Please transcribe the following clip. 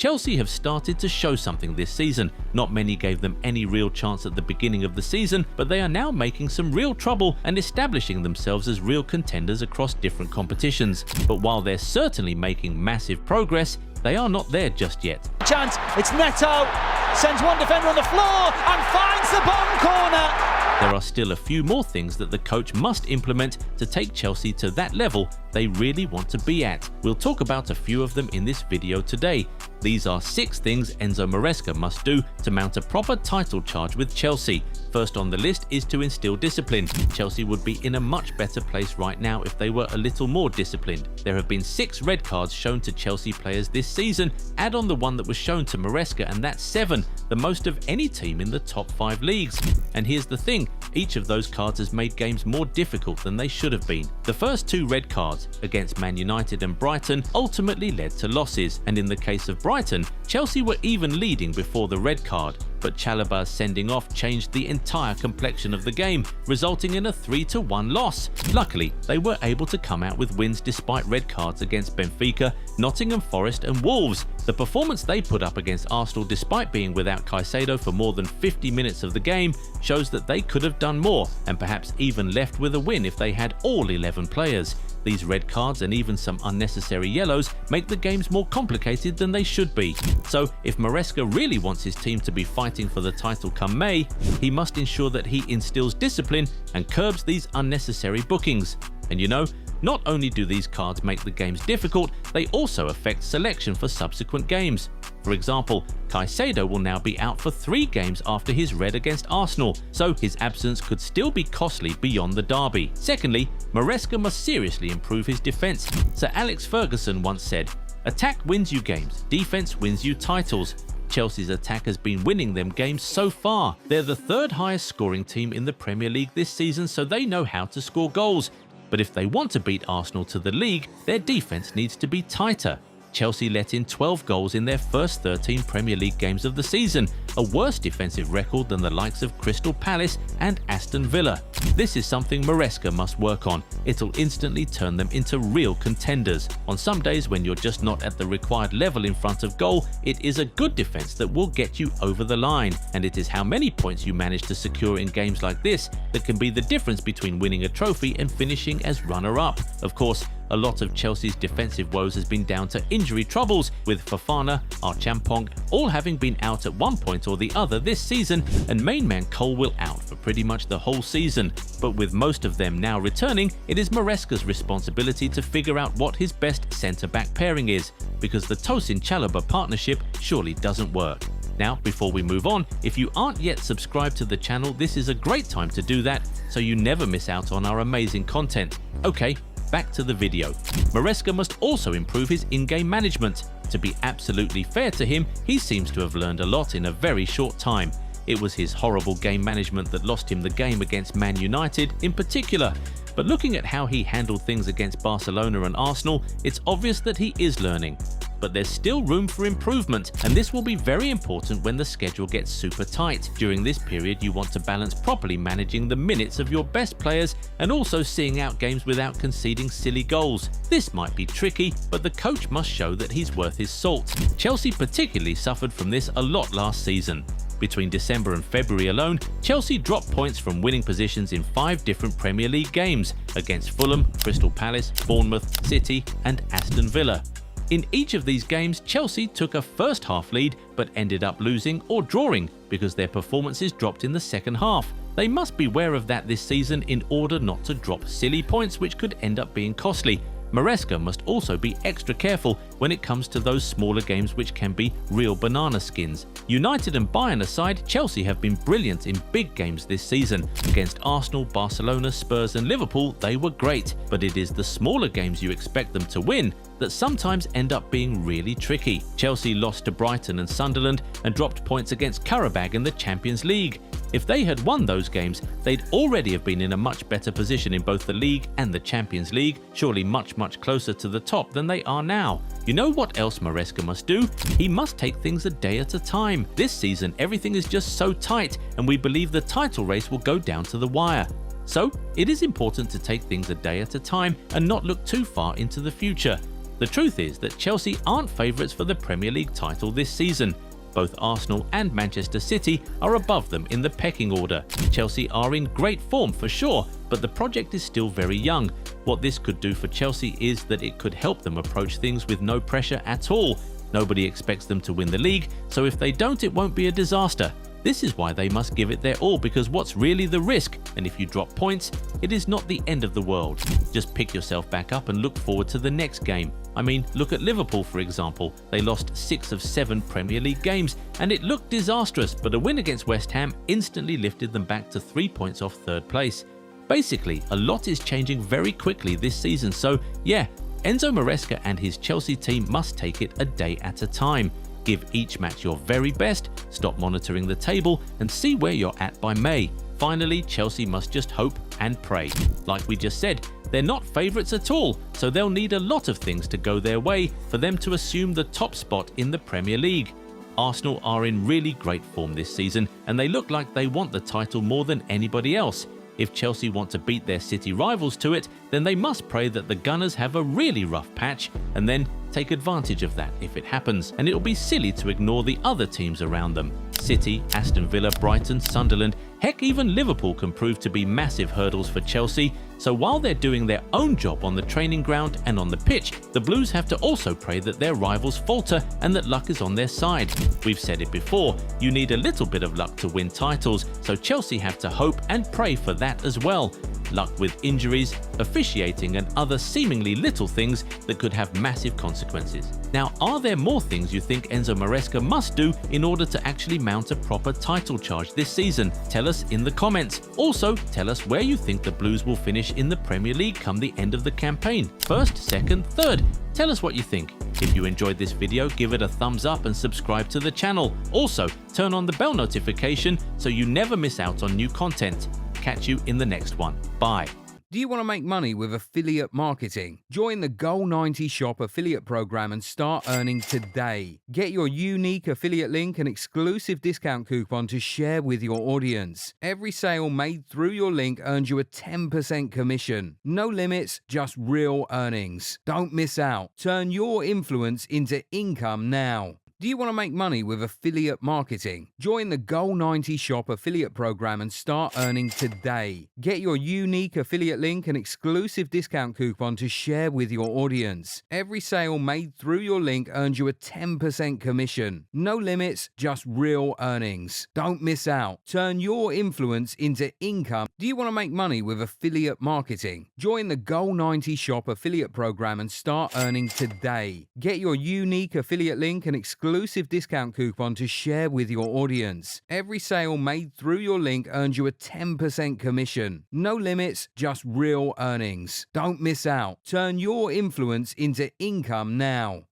Chelsea have started to show something this season. Not many gave them any real chance at the beginning of the season, but they are now making some real trouble and establishing themselves as real contenders across different competitions. But while they're certainly making massive progress, they are not there just yet. Chance, it's Neto, sends one defender on the floor and finds the bottom corner. There are still a few more things that the coach must implement to take Chelsea to that level they really want to be at. We'll talk about a few of them in this video today. These are 6 things Enzo Maresca must do to mount a proper title charge with Chelsea. First on the list is to instill discipline. Chelsea would be in a much better place right now if they were a little more disciplined. There have been 6 red cards shown to Chelsea players this season. Add on the one that was shown to Maresca and that's 7, the most of any team in the top 5 leagues. And here's the thing, each of those cards has made games more difficult than they should have been. The first 2 red cards against Man United and Brighton ultimately led to losses, and in the case of Brighton, Chelsea were even leading before the red card, but Chalobah's sending off changed the entire complexion of the game, resulting in a 3-1 loss. Luckily, they were able to come out with wins despite red cards against Benfica, Nottingham Forest and Wolves. The performance they put up against Arsenal despite being without Caicedo for more than 50 minutes of the game shows that they could have done more and perhaps even left with a win if they had all 11 players. These red cards and even some unnecessary yellows make the games more complicated than they should be. So if Maresca really wants his team to be fighting for the title come May, he must ensure that he instills discipline and curbs these unnecessary bookings. And you know, not only do these cards make the games difficult, they also affect selection for subsequent games. For example, Caicedo will now be out for 3 games after his red against Arsenal, so his absence could still be costly beyond the derby. Secondly, Maresca must seriously improve his defense. Sir Alex Ferguson once said, "Attack wins you games, defense wins you titles." Chelsea's attack has been winning them games so far. They're the 3rd highest scoring team in the Premier League this season, so they know how to score goals. But if they want to beat Arsenal to the league, their defense needs to be tighter. Chelsea let in 12 goals in their first 13 Premier League games of the season, a worse defensive record than the likes of Crystal Palace and Aston Villa. This is something Maresca must work on. It'll instantly turn them into real contenders. On some days when you're just not at the required level in front of goal, it is a good defense that will get you over the line. And it is how many points you manage to secure in games like this that can be the difference between winning a trophy and finishing as runner-up. Of course, a lot of Chelsea's defensive woes has been down to injury troubles, with Fofana, Archampong all having been out at one point or the other this season, and main man Colwill out for pretty much the whole season. But with most of them now returning, it is Maresca's responsibility to figure out what his best centre-back pairing is, because the Tosin-Chalobah partnership surely doesn't work. Now, before we move on, if you aren't yet subscribed to the channel, this is a great time to do that so you never miss out on our amazing content. Okay, back to the video. Maresca must also improve his in-game management. To be absolutely fair to him, he seems to have learned a lot in a very short time. It was his horrible game management that lost him the game against Man United in particular. But looking at how he handled things against Barcelona and Arsenal, it's obvious that he is learning. But there's still room for improvement, and this will be very important when the schedule gets super tight. During this period, you want to balance properly managing the minutes of your best players and also seeing out games without conceding silly goals. This might be tricky, but the coach must show that he's worth his salt. Chelsea particularly suffered from this a lot last season. Between December and February alone, Chelsea dropped points from winning positions in 5 different Premier League games against Fulham, Crystal Palace, Bournemouth, City and Aston Villa. In each of these games, Chelsea took a first half lead but ended up losing or drawing because their performances dropped in the second half. They must be aware of that this season in order not to drop silly points which could end up being costly. Maresca must also be extra careful when it comes to those smaller games which can be real banana skins. United and Bayern aside, Chelsea have been brilliant in big games this season. Against Arsenal, Barcelona, Spurs and Liverpool, they were great, but it is the smaller games you expect them to win that sometimes end up being really tricky. Chelsea lost to Brighton and Sunderland and dropped points against Qarabag in the Champions League. If they had won those games, they'd already have been in a much better position in both the league and the Champions League, surely much closer to the top than they are now. You know what else Maresca must do? He must take things a day at a time. This season, everything is just so tight, and we believe the title race will go down to the wire. So, it is important to take things a day at a time and not look too far into the future. The truth is that Chelsea aren't favourites for the Premier League title this season. Both Arsenal and Manchester City are above them in the pecking order. Chelsea are in great form for sure, but the project is still very young. What this could do for Chelsea is that it could help them approach things with no pressure at all. Nobody expects them to win the league, so if they don't, it won't be a disaster. This is why they must give it their all, because what's really the risk? And if you drop points, it is not the end of the world. Just pick yourself back up and look forward to the next game. I mean, look at Liverpool for example. They lost 6 of 7 Premier League games and it looked disastrous, but a win against West Ham instantly lifted them back to 3 points off third place. Basically, a lot is changing very quickly this season, so yeah, Enzo Maresca and his Chelsea team must take it a day at a time. Give each match your very best, stop monitoring the table, and see where you're at by May. Finally, Chelsea must just hope and pray. Like we just said, they're not favourites at all, so they'll need a lot of things to go their way for them to assume the top spot in the Premier League. Arsenal are in really great form this season, and they look like they want the title more than anybody else. If Chelsea want to beat their City rivals to it, then they must pray that the Gunners have a really rough patch and then take advantage of that if it happens, and it'll be silly to ignore the other teams around them. City, Aston Villa, Brighton, Sunderland, heck even Liverpool can prove to be massive hurdles for Chelsea, so while they're doing their own job on the training ground and on the pitch, the Blues have to also pray that their rivals falter and that luck is on their side. We've said it before, you need a little bit of luck to win titles, so Chelsea have to hope and pray for that as well. Luck with injuries, officiating and other seemingly little things that could have massive consequences. Now, are there more things you think Enzo Maresca must do in order to actually mount a proper title charge this season? Tell us in the comments. Also, tell us where you think the Blues will finish in the Premier League come the end of the campaign. First, second, third. Tell us what you think. If you enjoyed this video, give it a thumbs up and subscribe to the channel. Also, turn on the bell notification so you never miss out on new content. Catch you in the next one. Bye. Do you want to make money with affiliate marketing? Join the Goal90 Shop affiliate program and start earning today. Get your unique affiliate link and exclusive discount coupon to share with your audience. Every sale made through your link earns you a 10% commission. No limits, just real earnings. Don't miss out. Turn your influence into income now. Do you want to make money with affiliate marketing? Join the Goal90 Shop affiliate program and start earning today. Get your unique affiliate link and exclusive discount coupon to share with your audience. Every sale made through your link earns you a 10% commission. No limits, just real earnings. Don't miss out. Turn your influence into income. Do you want to make money with affiliate marketing? Join the Goal90 Shop affiliate program and start earning today. Get your unique affiliate link and exclusive discount coupon to share with your audience. Every sale made through your link earns you a 10% commission. No limits, just real earnings. Don't miss out. Turn your influence into income now.